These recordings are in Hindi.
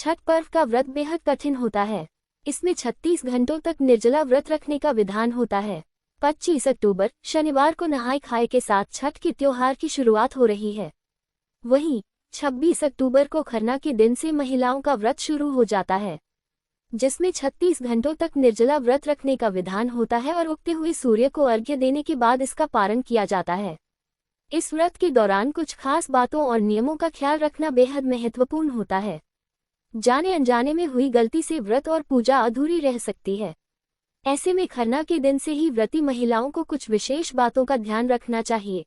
छठ पर्व का व्रत बेहद कठिन होता है। इसमें 36 घंटों तक निर्जला व्रत रखने का विधान होता है। 25 अक्टूबर शनिवार को नहाय खाए के साथ छठ के त्योहार की शुरुआत हो रही है। वहीं 26 अक्टूबर को खरना के दिन से महिलाओं का व्रत शुरू हो जाता है, जिसमें 36 घंटों तक निर्जला व्रत रखने का विधान होता है और उगते हुए सूर्य को अर्घ्य देने के बाद इसका पारण किया जाता है। इस व्रत के दौरान कुछ खास बातों और नियमों का ख्याल रखना बेहद महत्वपूर्ण होता है। जाने अनजाने में हुई गलती से व्रत और पूजा अधूरी रह सकती है। ऐसे में खरना के दिन से ही व्रती महिलाओं को कुछ विशेष बातों का ध्यान रखना चाहिए।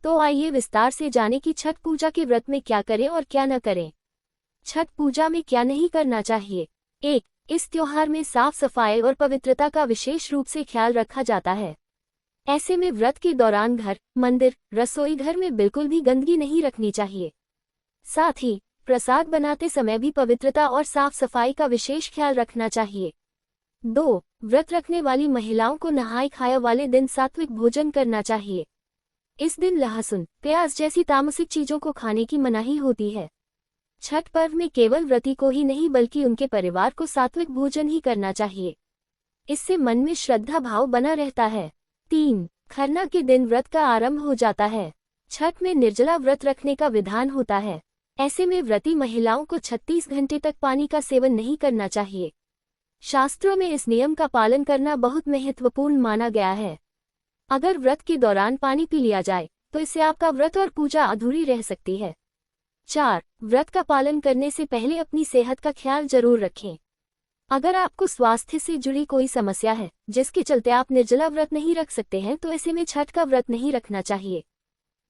तो आइए विस्तार से जानें कि छठ पूजा के व्रत में क्या करें और क्या न करें। छठ पूजा में क्या नहीं करना चाहिए। 1. इस त्योहार में साफ सफाई और पवित्रता का विशेष रूप से ख्याल रखा जाता है। ऐसे में व्रत के दौरान घर, मंदिर, रसोई घर में बिल्कुल भी गंदगी नहीं रखनी चाहिए। साथ ही प्रसाद बनाते समय भी पवित्रता और साफ सफाई का विशेष ख्याल रखना चाहिए। 2. व्रत रखने वाली महिलाओं को नहाय खाए वाले दिन सात्विक भोजन करना चाहिए। इस दिन लहसुन, प्याज जैसी तामसिक चीजों को खाने की मनाही होती है। छठ पर्व में केवल व्रती को ही नहीं बल्कि उनके परिवार को सात्विक भोजन ही करना चाहिए। इससे मन में श्रद्धा भाव बना रहता है। 3. खरना के दिन व्रत का आरंभ हो जाता है। छठ में निर्जला व्रत रखने का विधान होता है। ऐसे में व्रती महिलाओं को 36 घंटे तक पानी का सेवन नहीं करना चाहिए। शास्त्रों में इस नियम का पालन करना बहुत महत्वपूर्ण माना गया है। अगर व्रत के दौरान पानी पी लिया जाए तो इससे आपका व्रत और पूजा अधूरी रह सकती है। 4. व्रत का पालन करने से पहले अपनी सेहत का ख्याल जरूर रखें। अगर आपको स्वास्थ्य से जुड़ी कोई समस्या है जिसके चलते आप निर्जला व्रत नहीं रख सकते हैं तो ऐसे में छठ का व्रत नहीं रखना चाहिए,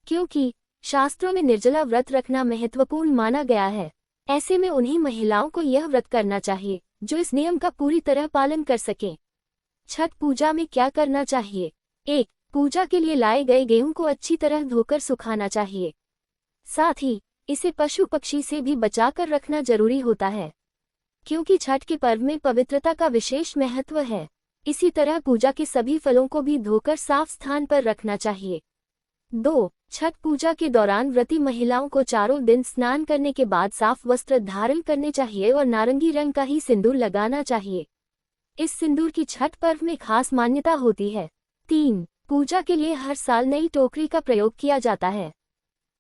क्योंकि शास्त्रों में निर्जला व्रत रखना महत्वपूर्ण माना गया है। ऐसे में उन्हीं महिलाओं को यह व्रत करना चाहिए जो इस नियम का पूरी तरह पालन कर सकें। छठ पूजा में क्या करना चाहिए। 1. पूजा के लिए लाए गए गेहूं को अच्छी तरह धोकर सुखाना चाहिए। साथ ही इसे पशु पक्षी से भी बचाकर रखना जरूरी होता है, क्योंकि छठ के पर्व में पवित्रता का विशेष महत्व है। इसी तरह पूजा के सभी फलों को भी धोकर साफ स्थान पर रखना चाहिए। 2. छठ पूजा के दौरान व्रती महिलाओं को चारों दिन स्नान करने के बाद साफ वस्त्र धारण करने चाहिए और नारंगी रंग का ही सिंदूर लगाना चाहिए। इस सिंदूर की छठ पर्व में खास मान्यता होती है। 3. पूजा के लिए हर साल नई टोकरी का प्रयोग किया जाता है।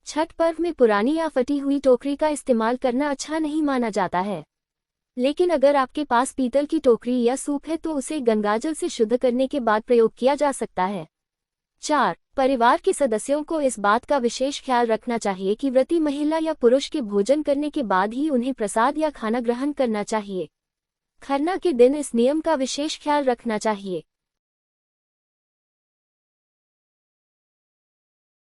छठ पर्व में पुरानी या फटी हुई टोकरी का इस्तेमाल करना अच्छा नहीं माना जाता है, लेकिन अगर आपके पास पीतल की टोकरी या सूप है तो उसे गंगाजल से शुद्ध करने के बाद प्रयोग किया जा सकता है। 4. परिवार के सदस्यों को इस बात का विशेष ख्याल रखना चाहिए कि व्रती महिला या पुरुष के भोजन करने के बाद ही उन्हें प्रसाद या खाना ग्रहण करना चाहिए। खरना के दिन इस नियम का विशेष ख्याल रखना चाहिए।